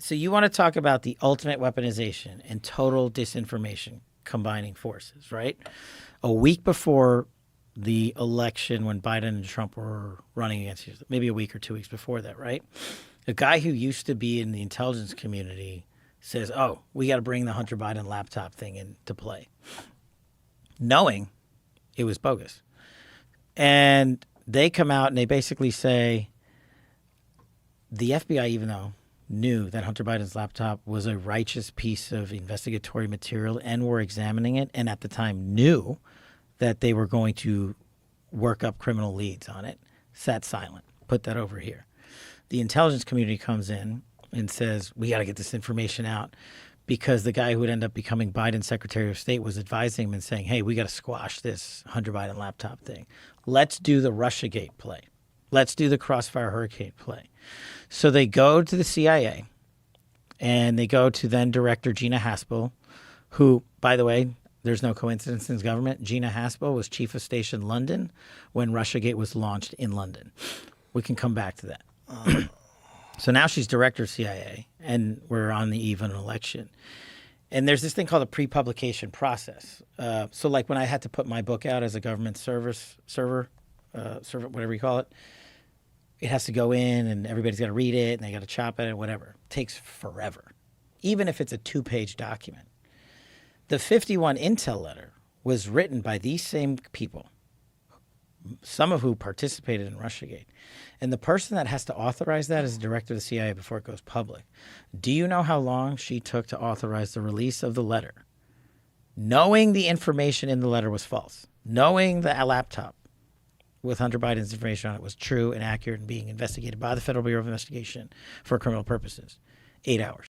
So you want to talk about the ultimate weaponization and total disinformation combining forces, right? A week before the election when Biden and Trump were running against each other, maybe a week or 2 weeks before that, right? A guy who used to be in the intelligence community says, oh, we got to bring the Hunter Biden laptop thing into play, knowing it was bogus. And they come out and they basically say the FBI, even though knew that Hunter Biden's laptop was a righteous piece of investigatory material and were examining it, and at the time knew that they were going to work up criminal leads on it, sat silent, put that over here. The intelligence community comes in and says, we got to get this information out, because the guy who would end up becoming Biden's Secretary of State was advising him and saying, hey, we got to squash this Hunter Biden laptop thing. Let's do the Russiagate play. Let's do the Crossfire Hurricane play. So they go to the CIA and they go to then Director Gina Haspel, who, by the way, there's no coincidence in his government. Gina Haspel was Chief of Station London when Russiagate was launched in London. We can come back to that. So now she's Director of CIA, and we're on the eve of an election. And there's this thing called a pre-publication process. So like when I had to put my book out as a government server, whatever you call it, it has to go in and everybody's got to read it and they got to chop it and whatever. It takes forever, even if it's a 2-page document. The 51 Intel letter was written by these same people, some of who participated in Russiagate. And the person that has to authorize that is the director of the CIA before it goes public. Do you know how long she took to authorize the release of the letter? Knowing the information in the letter was false, knowing the laptop with Hunter Biden's information on it was true and accurate and being investigated by the Federal Bureau of Investigation for criminal purposes, 8 hours.